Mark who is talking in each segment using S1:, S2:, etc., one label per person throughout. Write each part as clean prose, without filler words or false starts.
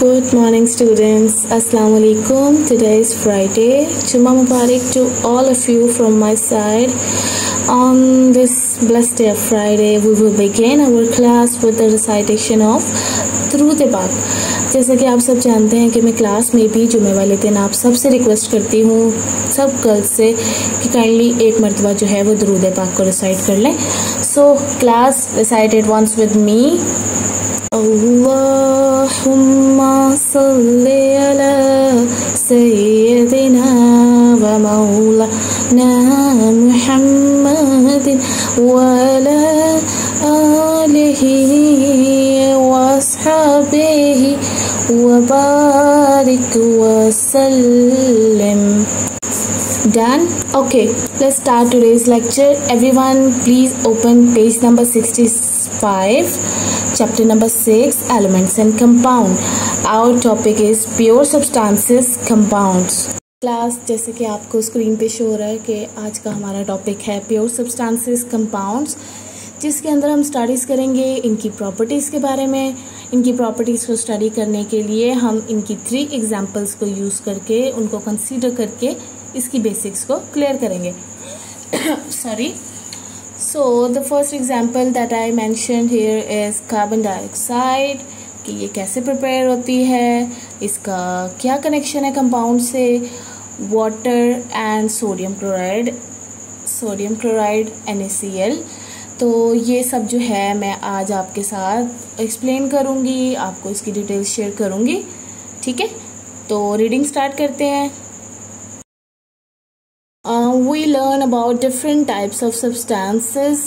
S1: Good morning students. Assalamu alaikum. Today is Friday. Juma Mubarak to all of you from my side. On this blessed day of Friday, we will begin our class with the recitation of Durud Pak. जैसा कि आप सब जानते हैं कि मैं class में भी जुमे वाले दिन आप सबसे रिक्वेस्ट करती हूँ सब गर्ल्स से कि काइंडली एक मरतबा जो है वो दुरूद पाक को रिसाइट कर लें. So class recited once with me. अल्लाहुम्मा सल्ली अला सय्यदिना व मौलाना मुहम्मदिन व अला आलिहि व अस्हाबिहि व बारिक व सल्लिम. Done? Okay, let's start today's lecture. Everyone please open page number 65, chapter number 6, elements and compound. Our topic is pure substances, compounds. Class जैसे कि आपको स्क्रीन पे शो हो रहा है कि आज का हमारा टॉपिक है प्योर सब्सटेंसेस कंपाउंड्स, जिसके अंदर हम स्टडीज़ करेंगे इनकी प्रॉपर्टीज़ के बारे में. इनकी प्रॉपर्टीज़ को स्टडी करने के लिए हम इनकी 3 एग्जांपल्स को यूज़ करके उनको कंसीडर करके इसकी बेसिक्स को क्लियर करेंगे. Sorry. So the first example that I mentioned here is carbon dioxide, कि ये कैसे प्रिपेयर होती है, इसका क्या कनेक्शन है कंपाउंड से. Water and sodium chloride NaCl. तो ये सब जो है मैं आज आपके साथ एक्सप्लेन करूँगी, आपको इसकी डिटेल्स शेयर करूँगी. ठीक है, तो रीडिंग स्टार्ट करते हैं. We learn about different types of substances.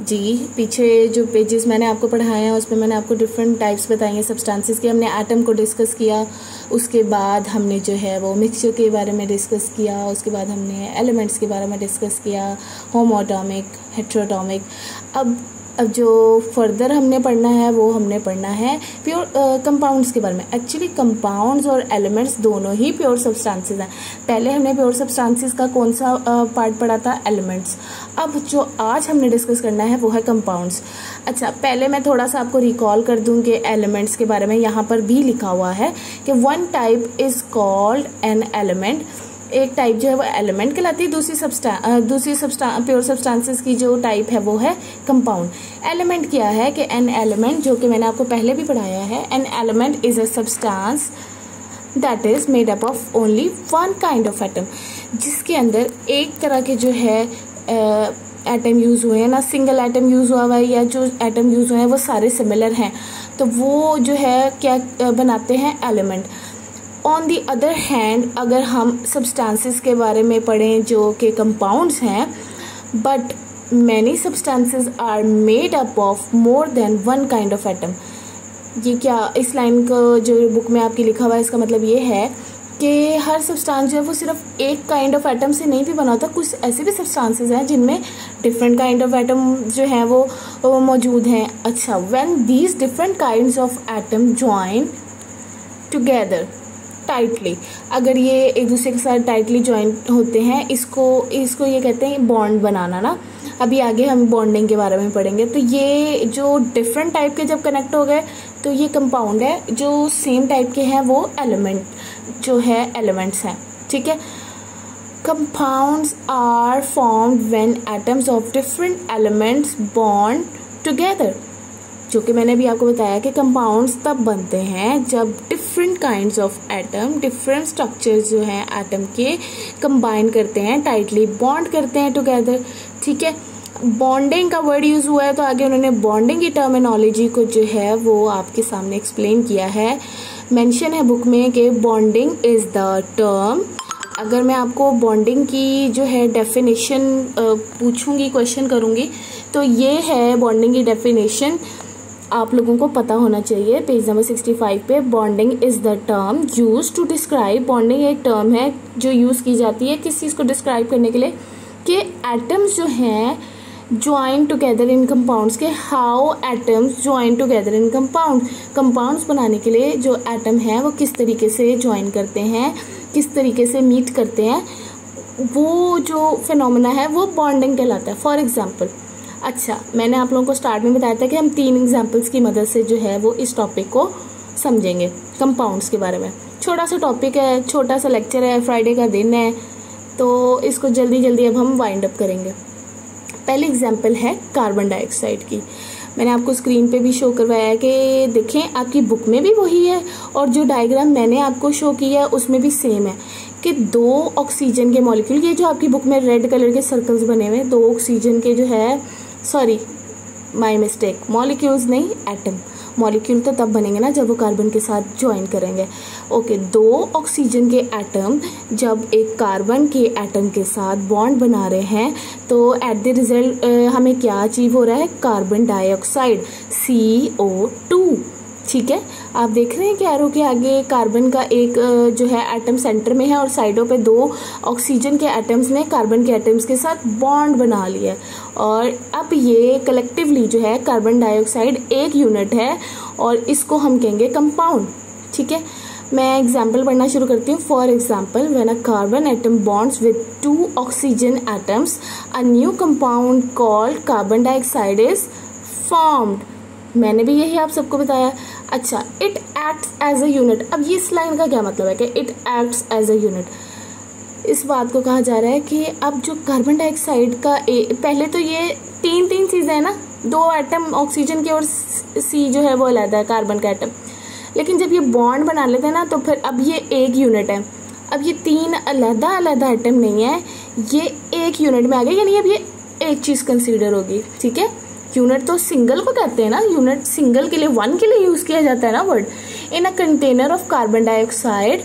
S1: जी, पीछे जो पेजेस मैंने आपको पढ़ाए हैं उसमें मैंने आपको डिफरेंट टाइप्स बताई हैं सब्सटेंसेस के. हमने एटम को डिस्कस किया, उसके बाद हमने जो है वो मिक्सचर के बारे में डिस्कस किया, उसके बाद हमने एलिमेंट्स के बारे में डिस्कस किया, होमोएटॉमिक, हेटेरोएटॉमिक. अब जो फर्दर हमने पढ़ना है वो हमने पढ़ना है प्योर कंपाउंड्स के बारे में. एक्चुअली कंपाउंड्स और एलिमेंट्स दोनों ही प्योर सब्सटेंसेस हैं. पहले हमने प्योर सब्सटेंसेस का कौन सा पार्ट पढ़ा था? एलिमेंट्स. अब जो आज हमने डिस्कस करना है वो है कंपाउंड्स. अच्छा, पहले मैं थोड़ा सा आपको रिकॉल कर दूं कि एलिमेंट्स के बारे में. यहाँ पर भी लिखा हुआ है कि one type is called an element. एक टाइप जो है वो एलिमेंट कहलाती है, दूसरी प्योर सब्सटेंसेस की जो टाइप है वो है कंपाउंड. एलिमेंट क्या है कि एन एलिमेंट, जो कि मैंने आपको पहले भी पढ़ाया है, an element is a substance that is made up of only one kind of atom. जिसके अंदर एक तरह के जो है एटम यूज़ हुए हैं, ना सिंगल एटम यूज़ हुआ हुआ है, या जो एटम यूज़ हुए हैं वो सारे सिमिलर हैं, तो वो जो है क्या बनाते हैं? Element. On the other hand अगर हम सब्सटेंसेस के बारे में पढ़ें जो कि कंपाउंड्स हैं, but many substances are made up of more than one kind of atom. ये क्या, इस लाइन को जो बुक में आपकी लिखा हुआ है इसका मतलब ये है कि हर सब्सटेंस जो है वो सिर्फ एक काइंड ऑफ एटम से नहीं भी बना होता. कुछ ऐसे भी सब्सटेंसेस हैं जिनमें डिफरेंट काइंड ऑफ एटम जो हैं वो मौजूद हैं. अच्छा, when these different kinds of atom join together tightly, अगर ये एक दूसरे के साथ टाइटली ज्वाइंट होते हैं, इसको ये कहते हैं बॉन्ड बनाना ना. अभी आगे हम बॉन्डिंग के बारे में पढ़ेंगे. तो ये जो डिफरेंट टाइप के जब कनेक्ट हो गए तो ये कंपाउंड है. जो सेम टाइप के हैं वो जो है एलिमेंट्स हैं. ठीक है. Compounds are formed when atoms of different elements bond together. जो कि मैंने भी आपको बताया कि कंपाउंड्स तब बनते हैं जब different kinds of atom, different structures जो हैं एटम के कंबाइन करते हैं, टाइटली बॉन्ड करते हैं टुगेदर. ठीक है. बॉन्डिंग का वर्ड यूज़ हुआ है तो आगे उन्होंने बॉन्डिंग की टर्मिनोलॉजी को जो है वो आपके सामने एक्सप्लेन किया है. मेंशन है बुक में कि बॉन्डिंग इज़ द टर्म. अगर मैं आपको बॉन्डिंग की जो है डेफिनेशन पूछूंगी, क्वेश्चन करूंगी, तो ये है बॉन्डिंग की डेफिनेशन. आप लोगों को पता होना चाहिए. पेज नंबर 65 पे bonding is the term use to describe. Bonding एक टर्म है जो यूज़ की जाती है किस चीज़ को डिस्क्राइब करने के लिए, कि एटम्स जो हैं ज्वाइन टुगेदर इन कंपाउंड्स. के how atoms join together in compounds बनाने के लिए जो एटम हैं वो किस तरीके से ज्वाइन करते हैं, किस तरीके से मीट करते हैं, वो जो फिनोमेना है वो बॉन्डिंग कहलाता है. फॉर एग्जाम्पल, अच्छा मैंने आप लोगों को स्टार्ट में बताया था कि हम 3 एग्जाम्पल्स की मदद से जो है वो इस टॉपिक को समझेंगे कंपाउंड्स के बारे में। छोटा सा टॉपिक है, छोटा सा लेक्चर है, फ्राइडे का दिन है, तो इसको जल्दी जल्दी अब हम वाइंड अप करेंगे। पहली एग्जांपल है कार्बन डाइऑक्साइड की। मैंने आपको स्क्रीन पे भी शो करवाया है कि देखें, आपकी बुक में भी वही है और जो डायग्राम मैंने आपको शो किया है उसमें भी सेम है कि 2 ऑक्सीजन के मॉलिक्यूल, ये जो आपकी बुक में रेड कलर के सर्कल्स बने हुए हैं, 2 ऑक्सीजन के जो है, सॉरी माय मिस्टेक, मॉलिक्यूल्स नहीं एटम। मॉलिक्यूल तो तब बनेंगे ना जब वो कार्बन के साथ ज्वाइन करेंगे। ओके, 2 ऑक्सीजन के एटम जब एक कार्बन के एटम के साथ बॉन्ड बना रहे हैं तो एट द रिजल्ट हमें क्या अचीव हो रहा है? Carbon dioxide, CO2। ठीक है, आप देख रहे हैं कि एरो के आगे कार्बन का एक जो है एटम सेंटर में है और साइडों पे 2 ऑक्सीजन के एटम्स ने कार्बन के एटम्स के साथ बॉन्ड बना लिया है। और अब ये कलेक्टिवली जो है कार्बन डाइऑक्साइड एक यूनिट है और इसको हम कहेंगे कंपाउंड। ठीक है, मैं एग्जाम्पल पढ़ना शुरू करती हूँ। For example, when a carbon atom bonds with 2 oxygen atoms, a new compound called carbon dioxide is formed. मैंने भी यही आप सबको बताया। अच्छा, it acts as a unit. अब ये इस लाइन का क्या मतलब है कि it acts as a unit? इस बात को कहा जा रहा है कि अब जो कार्बन डाइऑक्साइड का पहले तो ये तीन चीज़ें हैं ना, 2 एटम ऑक्सीजन के और C जो है वो अलग है कार्बन का एटम, लेकिन जब ये बॉन्ड बना लेते हैं ना तो फिर अब ये एक यूनिट है। अब ये 3 अलग एटम नहीं है, ये एक यूनिट में आ गए, यानी अब ये एक चीज़ कंसीडर होगी। ठीक है, यूनिट तो सिंगल को कहते हैं ना, यूनिट सिंगल के लिए, 1 के लिए यूज़ किया जाता है ना word. In a container of carbon dioxide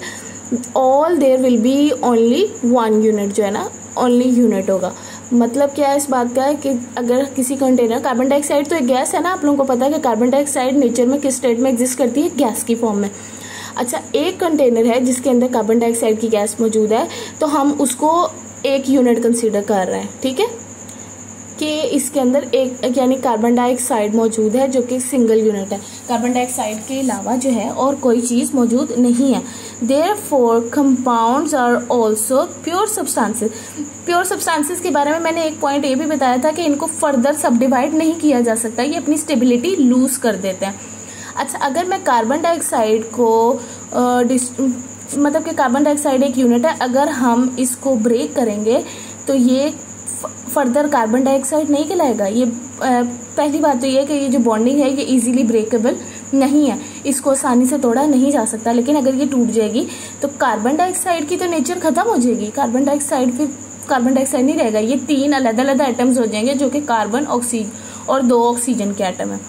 S1: all there will be only 1 unit, जो है ना ओनली यूनिट होगा। मतलब क्या है इस बात का है कि अगर किसी कंटेनर, कार्बन डाइऑक्साइड तो एक गैस है ना, आप लोगों को पता है कि कार्बन डाइऑक्साइड नेचर में किस स्टेट में एग्जिस्ट करती है? गैस की फॉर्म में। अच्छा, एक कंटेनर है जिसके अंदर कार्बन डाइऑक्साइड की गैस मौजूद है, तो हम उसको एक यूनिट कंसीडर कर रहे हैं। ठीक है, कि इसके अंदर एक यानी कार्बन डाइऑक्साइड मौजूद है जो कि सिंगल यूनिट है। कार्बन डाइऑक्साइड के अलावा जो है और कोई चीज़ मौजूद नहीं है। Therefore, compounds are also pure substances. Pure substances के बारे में मैंने एक पॉइंट ये भी बताया था कि इनको फर्दर सब डिवाइड नहीं किया जा सकता, ये अपनी स्टेबिलिटी लूज कर देते हैं। अच्छा, अगर मैं कार्बन डाइऑक्साइड को मतलब कि कार्बन डाइऑक्साइड एक यूनिट है, अगर हम इसको ब्रेक करेंगे तो ये फर्दर कार्बन डाइऑक्साइड नहीं कहलाएगा। ये पहली बात तो ये है कि ये जो बॉन्डिंग है ये इजीली ब्रेकेबल नहीं है, इसको आसानी से तोड़ा नहीं जा सकता। लेकिन अगर ये टूट जाएगी तो कार्बन डाइऑक्साइड की तो नेचर खत्म हो जाएगी, कार्बन डाइऑक्साइड फिर कार्बन डाइऑक्साइड नहीं रहेगा। ये 3 अलग एटम्स हो जाएंगे जो कि कार्बन, ऑक्सीजन और 2 ऑक्सीजन के एटम है।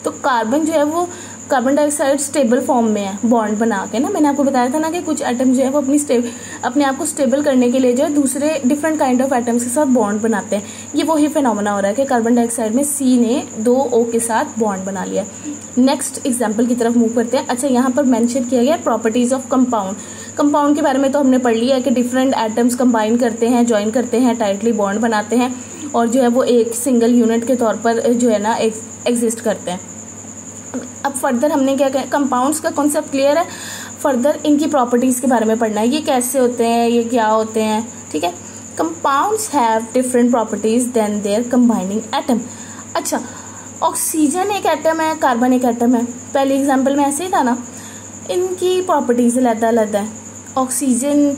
S1: तो कार्बन जो है वो कार्बन डाइऑक्साइड स्टेबल फॉर्म में है बॉन्ड बना के ना। मैंने आपको बताया था ना कि कुछ एटम जो है वो अपने आप को स्टेबल करने के लिए जो है दूसरे डिफरेंट काइंड ऑफ एटम्स के साथ बॉन्ड बनाते हैं। ये वही फिनोमेना हो रहा है कि कार्बन डाइऑक्साइड में C ने 2 O के साथ बॉन्ड बना लिया। नेक्स्ट एग्जाम्पल की तरफ मूव करते हैं। अच्छा, यहाँ पर मेंशन किया गया प्रॉपर्टीज ऑफ कंपाउंड। कंपाउंड के बारे में तो हमने पढ़ लिया है कि डिफरेंट एटम्स कंबाइन करते हैं, ज्वाइन करते हैं, टाइटली बॉन्ड बनाते हैं और जो है वो एक सिंगल यूनिट के तौर पर जो है ना एग्जिस्ट करते हैं। अब फर्दर हमने क्या कहा, कंपाउंड्स का कॉन्सेप्ट क्लियर है, फर्दर इनकी प्रॉपर्टीज़ के बारे में पढ़ना है, ये कैसे होते हैं, ये क्या होते हैं। ठीक है, compounds have different properties than their combining atom. अच्छा, ऑक्सीजन एक एटम है, कार्बन एक एटम है, पहले एग्जाम्पल में ऐसे ही था ना, इनकी प्रॉपर्टीज़ अलग है। ऑक्सीजन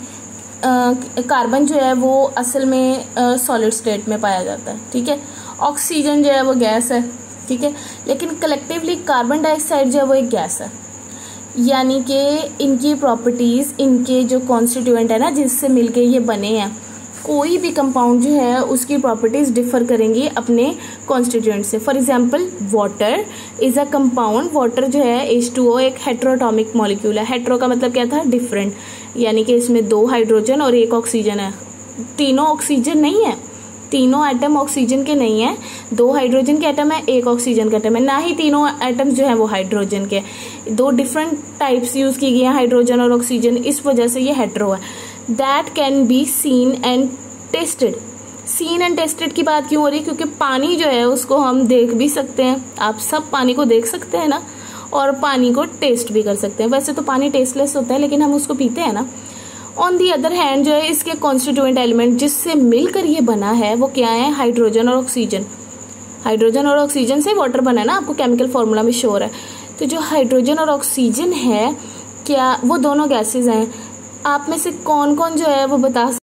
S1: कार्बन जो है वो असल में सॉलिड स्टेट में पाया जाता है। ठीक है, ऑक्सीजन जो है वो गैस है। ठीक है, लेकिन कलेक्टिवली कार्बन डाइऑक्साइड जो है वो एक गैस है, यानी कि इनकी प्रॉपर्टीज़, इनके जो कॉन्स्टिट्यूएंट है ना जिससे मिलके ये बने हैं, कोई भी कंपाउंड जो है उसकी प्रॉपर्टीज़ डिफर करेंगी अपने कॉन्स्टिट्यूएंट से। For example, water is a compound. Water जो है H2O एक हेट्रोटॉमिक मॉलिक्यूल है। हेट्रो का मतलब क्या था? डिफरेंट, यानी कि इसमें 2 हाइड्रोजन और 1 ऑक्सीजन है। तीनों ऑक्सीजन नहीं है, तीनों एटम ऑक्सीजन के नहीं है, 2 हाइड्रोजन के एटम है, 1 ऑक्सीजन का एटम है, ना ही तीनों एटम्स जो है वो हाइड्रोजन के। 2 डिफरेंट टाइप्स यूज की गई हैं, हाइड्रोजन और ऑक्सीजन, इस वजह से ये हेट्रो है। That can be seen and tasted. Seen and tasted की बात क्यों हो रही है? क्योंकि पानी जो है उसको हम देख भी सकते हैं, आप सब पानी को देख सकते हैं ना, और पानी को टेस्ट भी कर सकते हैं। वैसे तो पानी टेस्टलेस होता है लेकिन हम उसको पीते हैं ना। ऑन दी अदर हैंड जो है इसके कॉन्स्टिट्यूएंट एलिमेंट जिससे मिलकर ये बना है वो क्या है? हाइड्रोजन और ऑक्सीजन। हाइड्रोजन और ऑक्सीजन से वाटर बना है ना, आपको केमिकल फॉर्मूला में श्योर है। तो जो हाइड्रोजन और ऑक्सीजन है, क्या वो दोनों गैसेज हैं? आप में से कौन कौन जो है वो बता